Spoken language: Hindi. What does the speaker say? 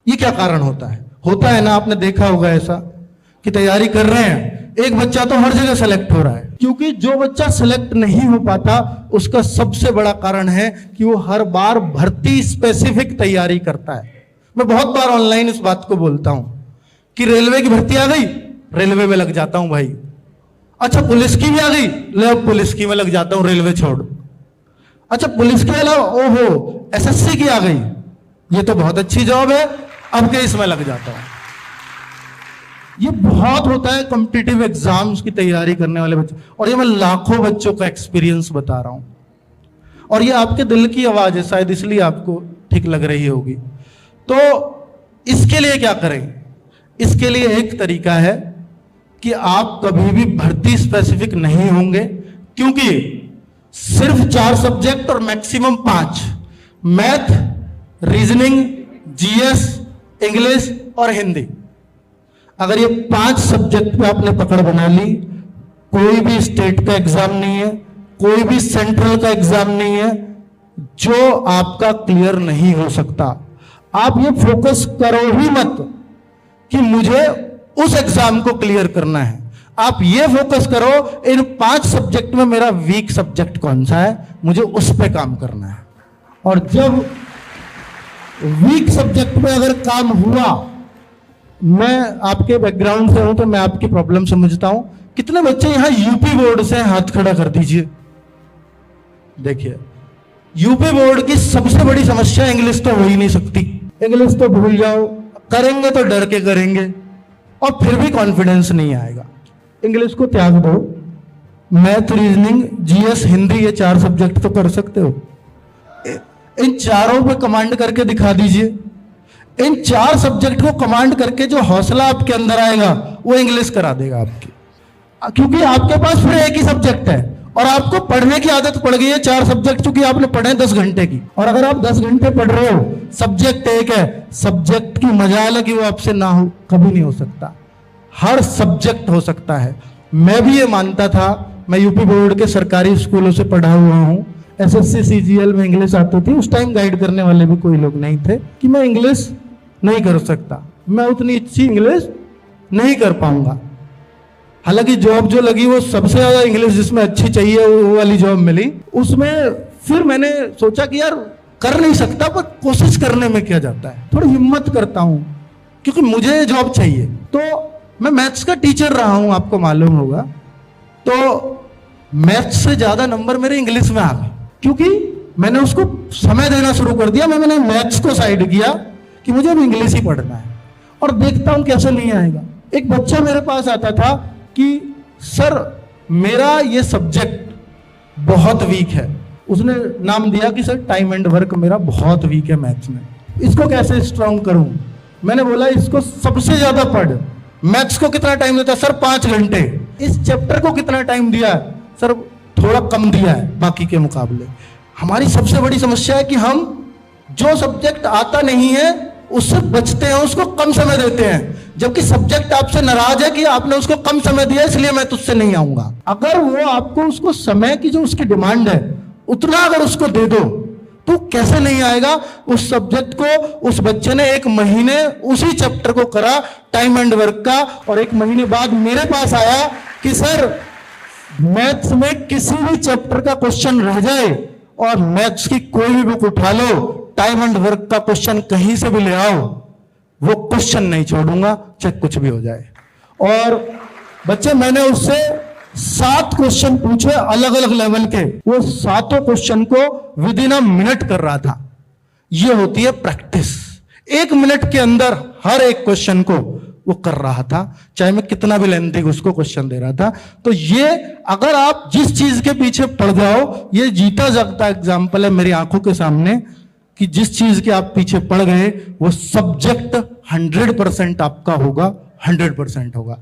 ये क्या कारण होता है ना, आपने देखा होगा ऐसा कि तैयारी कर रहे हैं, एक बच्चा तो हर जगह सेलेक्ट हो रहा है, क्योंकि जो बच्चा सेलेक्ट नहीं हो पाता उसका सबसे बड़ा कारण है कि वो हर बार भर्ती स्पेसिफिक तैयारी करता है। मैं बहुत बार ऑनलाइन इस बात को बोलता हूं कि रेलवे की भर्ती आ गई, रेलवे में लग जाता हूं भाई। अच्छा पुलिस की भी आ गई, ले पुलिस की में लग जाता हूं, रेलवे छोड़। अच्छा पुलिस के अलावा ओहो एसएससी की आ गई, ये तो बहुत अच्छी जॉब है, अब के इसमें लग जाता हूं। ये बहुत होता है कॉम्पिटिटिव एग्जाम्स की तैयारी करने वाले बच्चे, और ये मैं लाखों बच्चों का एक्सपीरियंस बता रहा हूं, और ये आपके दिल की आवाज है, शायद इसलिए आपको ठीक लग रही होगी। तो इसके लिए क्या करें? इसके लिए एक तरीका है कि आप कभी भी भर्ती स्पेसिफिक नहीं होंगे, क्योंकि सिर्फ 4 सब्जेक्ट और maximum 5, math, reasoning, GS, English और हिंदी, अगर ये 5 सब्जेक्ट पे आपने पकड़ बना ली, कोई भी स्टेट का एग्जाम नहीं है, कोई भी सेंट्रल का एग्जाम नहीं है जो आपका क्लियर नहीं हो सकता। आप ये फोकस करो ही मत कि मुझे उस एग्जाम को क्लियर करना है, आप ये फोकस करो इन 5 सब्जेक्ट में मेरा वीक सब्जेक्ट कौन सा है, मुझे उस पे काम करना है। और जब वीक सब्जेक्ट पे अगर काम हुआ, मैं आपके बैकग्राउंड से हूं तो मैं आपकी प्रॉब्लम समझता हूं। कितने बच्चे यहां यूपी बोर्ड से, हाथ खड़ा कर दीजिए। देखिए यूपी बोर्ड की सबसे बड़ी समस्या इंग्लिश तो हो ही नहीं सकती, इंग्लिश तो भूल जाओ, करेंगे तो डर के करेंगे और फिर भी कॉन्फिडेंस नहीं आएगा। इंग्लिश को त्याग दो, मैथ, रीजनिंग, जीएस, हिंदी, ये 4 सब्जेक्ट तो कर सकते हो। इन चारों पे कमांड करके दिखा दीजिए। इन 4 सब्जेक्ट को कमांड करके जो हौसला आपके अंदर आएगा वो इंग्लिश करा देगा आपकी, क्योंकि आपके पास फिर एक ही सब्जेक्ट है और आपको पढ़ने की आदत पड़ गई है 4 सब्जेक्ट, क्योंकि आपने पढ़े 10 घंटे की। और अगर आप 10 घंटे पढ़ रहे हो, सब्जेक्ट एक है, सब्जेक्ट की मजाल है कि वो आपसे ना हो, कभी नहीं हो सकता। हर सब्जेक्ट हो सकता है। मैं भी ये मानता था, मैं यूपी बोर्ड के सरकारी स्कूलों से पढ़ा हुआ हूँ, एसएससी सीजीएल में इंग्लिश आती थी, उस टाइम गाइड करने वाले भी कोई लोग नहीं थे, कि मैं इंग्लिश नहीं कर सकता, मैं उतनी अच्छी इंग्लिश नहीं कर पाऊंगा। हालांकि जॉब जो लगी वो सबसे ज्यादा इंग्लिश जिसमें अच्छी चाहिए वो वाली जॉब मिली। उसमें फिर मैंने सोचा कि यार कर नहीं सकता, पर कोशिश करने में क्या जाता है, थोड़ी हिम्मत करता हूं क्योंकि मुझे जॉब चाहिए। तो मैं मैथ्स का टीचर रहा हूं, आपको मालूम होगा, तो मैथ्स से ज्यादा नंबर मेरे इंग्लिश में आ गए, क्योंकि मैंने उसको समय देना शुरू कर दिया। मैंने मैथ्स को साइड किया कि मुझे अब इंग्लिश ही पढ़ना है, और देखता हूं कैसे नहीं आएगा। एक बच्चा मेरे पास आता था कि सर मेरा ये सब्जेक्ट बहुत वीक है, उसने नाम दिया कि सर टाइम एंड वर्क मेरा बहुत वीक है मैथ्स में, इसको कैसे स्ट्रांग करूं। मैंने बोला इसको सबसे ज्यादा पढ़। मैथ्स को कितना टाइम देता है? सर 5 घंटे। इस चैप्टर को कितना टाइम दिया है? सर थोड़ा कम दिया है बाकी के मुकाबले। हमारी सबसे बड़ी समस्या है कि हम जो सब्जेक्ट आता नहीं है उससे बचते हैं, उसको कम समय देते हैं, जबकि सब्जेक्ट आपसे नाराज है कि आपने उसको कम समय दिया इसलिए मैं तुझसे नहीं आऊंगा। अगर वो आपको उसको समय की जो उसकी डिमांड है उतना अगर उसको दे दो तो कैसे नहीं आएगा। उस सब्जेक्ट को उस बच्चे ने 1 महीने उसी चैप्टर को करा टाइम एंड वर्क का, और 1 महीने बाद मेरे पास आया कि सर मैथ्स में किसी भी चैप्टर का क्वेश्चन रह जाए और मैथ्स की कोई भी बुक उठा लो, टाइम एंड वर्क का क्वेश्चन कहीं से भी ले आओ, वो क्वेश्चन नहीं छोड़ूंगा चाहे कुछ भी हो जाए। और बच्चे मैंने उससे 7 क्वेश्चन पूछे अलग अलग लेवल के, वो 7 क्वेश्चन को विद इन अ मिनट कर रहा था। ये होती है प्रैक्टिस। 1 मिनट के अंदर हर एक क्वेश्चन को वो कर रहा था, चाहे मैं कितना भी लेंथी उसको क्वेश्चन दे रहा था। तो ये अगर आप जिस चीज के पीछे पड़ जाओ, ये जीता जागता एग्जाम्पल है मेरी आंखों के सामने कि जिस चीज के आप पीछे पड़ गए वो सब्जेक्ट 100% आपका होगा, 100% होगा।